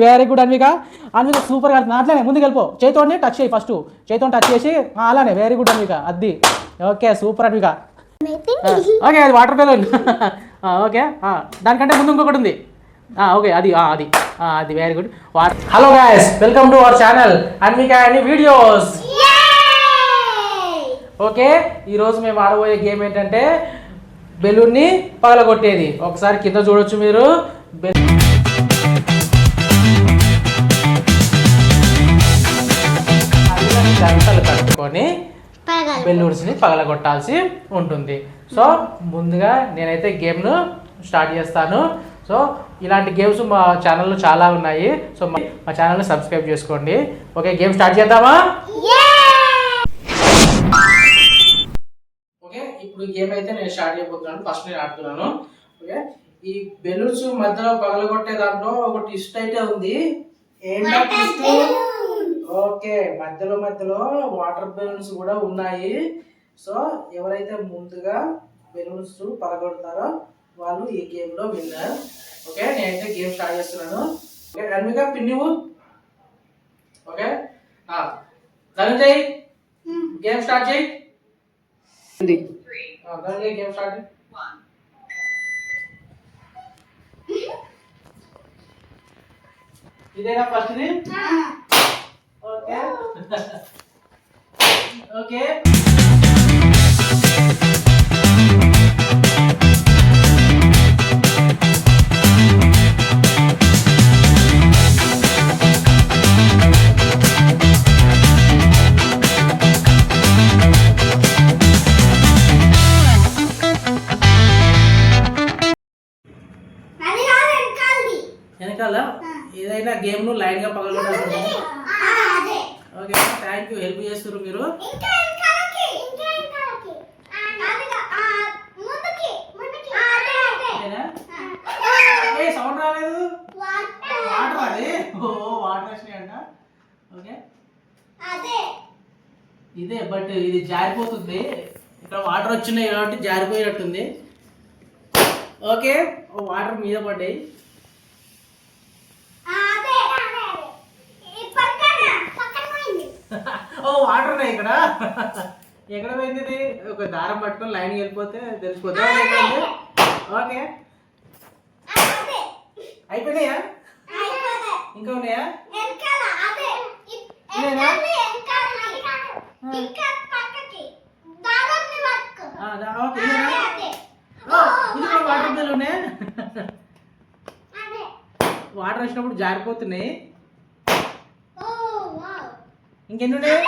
Very good Anvika. Anvika సూపర్గా ఆడుతుంది. అట్లనే ముందుకు వెళ్ళిపో. చేతితోనే టచ్ చేయి, ఫస్ట్ చేతితో టచ్ చేసి అలానే. Very good Anvika. అది ఓకే, సూపర్ అన్విక. ఓకే, అది వాటర్ బెలూన్. ఓకే, దానికంటే ముందు ఇంకొకటి ఉంది. ఓకే, అది అది అది very good. Hello guys, welcome to our channel Anvika అని వీడియోస్. ఓకే, ఈరోజు మేము ఆడబోయే గేమ్ ఏంటంటే బెలూన్ని పగలగొట్టేది. ఒకసారి కింద చూడొచ్చు మీరు. గంటలు కట్టుకొని బెలూన్స్ని పగలగొట్టాల్సి ఉంటుంది. సో ముందుగా నేనైతే గేమ్ను స్టార్ట్ చేస్తాను. సో ఇలాంటి గేమ్స్ మా ఛానల్లో చాలా ఉన్నాయి. సో మా ఛానల్ని సబ్స్క్రైబ్ చేసుకోండి. ఓకే, గేమ్ స్టార్ట్ చేద్దామా? ఓకే, ఇప్పుడు గేమ్ అయితే నేను స్టార్ట్ చేయబోతున్నాను. ఫస్ట్ నేను ఆడుతున్నాను. ఓకే, ఈ బెలూన్స్ మధ్యలో పగలగొట్టే దాంట్లో ఒక ట్విస్ట్ అయితే ఉంది. ఏంటో ట్విస్ట్? ఓకే, మధ్యలో వాటర్ బెలూన్స్ కూడా ఉన్నాయి. సో ఎవరైతే ముందుగా బెలూన్స్ పగలగొడతారో వాళ్ళు ఈ గేమ్ లో విన్నర్. ఓకే, నేనైతే గేమ్ స్టార్ట్ చేస్తున్నాను. ఓకే, అన్విక పిన్నివు. ఓకే, ధనంజయ్ గేమ్ స్టార్ట్ చేయి. Dhananjay game start. ఇదేనా ఫస్ట్ ది? ఓకే ఓకే, వెనకాల ఏదైనా గేమ్ ను లైన్ గా పగలగొట్టాలి. ఓకే, థ్యాంక్ యూ, హెల్ప్ చేస్తారు మీరు. సౌండ్ రాలేదు, వాటర్ అది. వాటర్ వచ్చినాయి అంట. ఓకే, ఇదే బట్ ఇది జారిపోతుంది. ఇక్కడ వాటర్ వచ్చినాయి కాబట్టి జారిపోయినట్టుంది. ఓకే, వాటర్ మీద పడ్డాయి. వాటర్ ఉన్నాయి ఇక్కడ. ఎక్కడ పోయింది ఇది? ఒక దారం పట్టుకొని లైన్ వెళ్ళిపోతే తెలిసిపోతా. ఓకే, అయిపోయినాయా? ఇంకా ఉన్నాయా? వాటర్ బిల్ ఉన్నాయి. వాటర్ వచ్చినప్పుడు జారిపోతున్నాయి. ఇంకెన్ని ఉన్నాయి?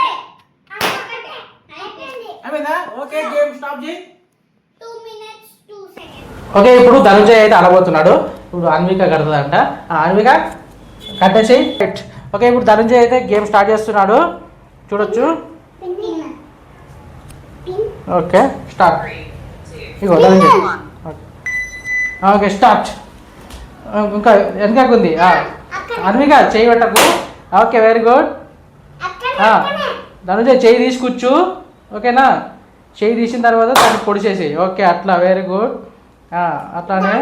ఓకే, గేమ్ స్టాప్ చేయి. ఓకే, ఇప్పుడు ధనుంజయ్ అయితే అనబోతున్నాడు. ఇప్పుడు అన్విక కడుతుందంట. అన్విక కట్టేసి. ఓకే, ఇప్పుడు ధనుంజయ్ అయితే గేమ్ స్టార్ట్ చేస్తున్నాడు. చూడొచ్చు. Okay, start. ఇగో ధనుంజయ్. Okay, start. ఇంకా వెనకకుంది. అన్విక చేయి పెట్టకు. Okay, very good. ధనుంజయ్ చేయి తీసి కూర్చు. ఓకేనా? చేయి తీసిన తర్వాత దాన్ని పొడిచేసి. ఓకే, అట్లా. Very good. అట్లానే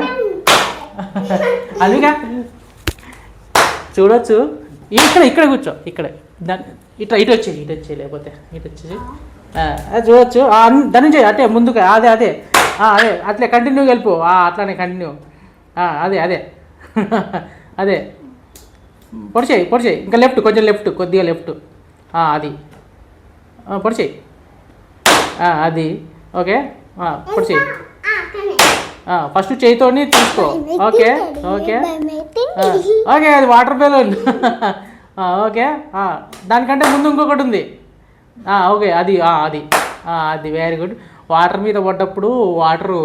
అన్విక చూడొచ్చు. ఇక్కడ కూర్చో. ఇక్కడే దాన్ని ఇటు వచ్చేయి లేకపోతే ఇటు వచ్చేసి చూడొచ్చు. ధనుంజయ్ అటే ముందుకు. అదే అదే అట్లే కంటిన్యూ వెళ్ళిపో. అట్లానే కంటిన్యూ. అదే అదే పొడిచేయి. ఇంకా లెఫ్ట్, కొంచెం లెఫ్ట్, కొద్దిగా లెఫ్ట్. అది పొడిచేయి. అది ఓకే, పొడిచేయి. ఫస్ట్ చేయితోని తీసుకో. ఓకే ఓకే ఓకే, అది వాటర్ బెలూన్. ఓకే, దానికంటే ముందు ఇంకొకటి ఉంది. ఓకే, అది అది అది వెరీ గుడ్. వాటర్ మీద పడ్డప్పుడు వాటర్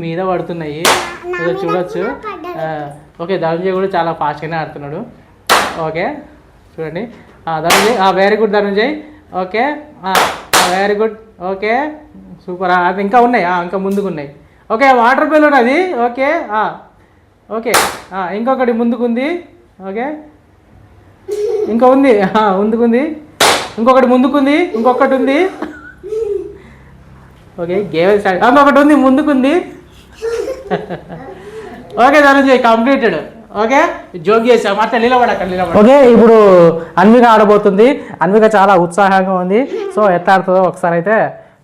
మీద పడుతున్నాయి. చూడొచ్చు. ఓకే, ధనుంజయ్ కూడా చాలా ఫాస్ట్గానే ఆడుతున్నాడు. ఓకే, చూడండి. Dhananjay very good. Dhananjay okay, very good. Okay, super. అది ఇంకా ఉన్నాయి, ఇంకా ముందుకు ఉన్నాయి. ఓకే, వాటర్ బెలూన్ అది. ఓకే ఓకే, ఇంకొకటి ముందుకుంది. ఓకే, ఇంకా ఉంది. ముందుకుంది. ఇంకొకటి ముందుకుంది. ఇంకొకటి ఉంది. Okay, game start. ఇంకొకటి ఉంది, ముందుకుంది. Okay Dhananjay completed. Okay joke చేసాం అట్లా నిలబడ ఓకే ఇప్పుడు అన్విక ఆడబోతుంది. అన్విక చాలా ఉత్సాహంగా ఉంది. సో ఎట్లా ఆడుతుందో ఒకసారి అయితే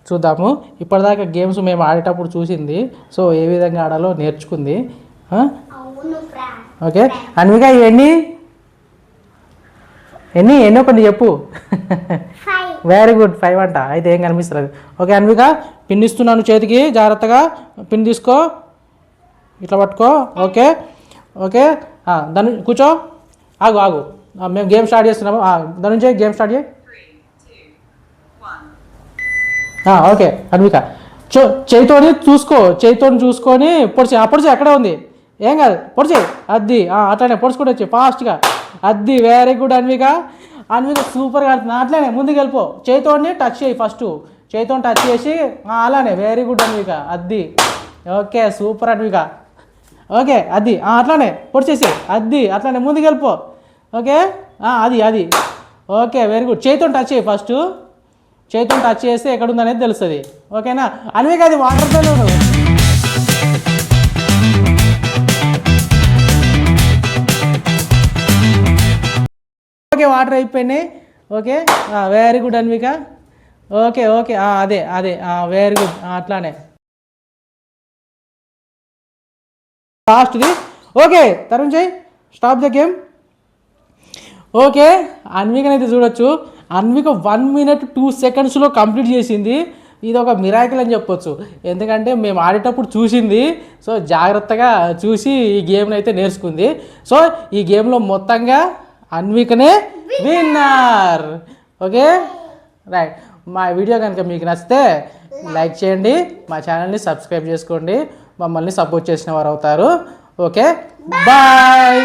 చూద్దాము. ఇప్పటిదాకా గేమ్స్ మేము ఆడేటప్పుడు చూసింది. సో ఏ విధంగా ఆడాలో నేర్చుకుంది. ఓకే అన్విక ఎన్ని ఒకటి చెప్పు. వెరీ గుడ్ 5 అంట. అయితే ఏం కనిపిస్తుంది. ఓకే అన్విక పిన్ ఇస్తున్నాను చేతికి, జాగ్రత్తగా పిన్ తీసుకో, ఇట్లా పట్టుకో. ఓకే ఓకే దాని కూర్చో, ఆగు మేము గేమ్ స్టార్ట్ చేస్తున్నాము. దాని నుంచి గేమ్ స్టార్ట్ చేయి. ఓకే అన్విక చేయితోని చూసుకొని పొడిచి అక్కడే ఉంది, ఏం కాదు పొడిచి అద్ది అట్లానే పొడుచుకుంటూ వచ్చి ఫాస్ట్గా అద్ది. వెరీ గుడ్ అన్విక సూపర్గా ఆడుతుంది. అట్లానే ముందుకు వెళ్ళిపో, చేయితోని టచ్ చేయి, ఫస్ట్ చేయితో టచ్ చేసి అలానే. వెరీ గుడ్ అన్విక అద్ది. Okay super Anvika. ఓకే అది అట్లానే పొడిచేసి అద్ది, అట్లానే ముందుకు వెళ్ళిపో. ఓకే అది ఓకే వెరీ గుడ్. చేయితో టచ్ చేయి, ఫస్ట్ చేతితో టచ్ చేస్తే ఎక్కడ ఉందనేది తెలుస్తుంది. ఓకేనా అన్విక అది వాటర్ బెలూన్. ఓకే వాటర్ అయిపోయినాయి. Okay very good Anvika. Okay అదే వెరీ గుడ్ అట్లానే లాస్ట్ది. ఓకే తరుణ్ చేయి, స్టాప్ ద గేమ్. ఓకే అన్వికనైతే చూడొచ్చు. అన్విక 1 minute 2 secondsలో కంప్లీట్ చేసింది. ఇది ఒక మిరాకిల్ అని చెప్పొచ్చు. ఎందుకంటే మేము ఆడేటప్పుడు చూసింది. సో జాగ్రత్తగా చూసి ఈ గేమ్ని అయితే నేర్చుకుంది. సో ఈ గేమ్లో మొత్తంగా అన్వికనే విన్నర్. Okay right. మా వీడియో కనుక మీకు నచ్చితే లైక్ చేయండి, మా ఛానల్ని సబ్స్క్రైబ్ చేసుకోండి, మమ్మల్ని సపోర్ట్ చేసిన వారు అవుతారు. Okay bye.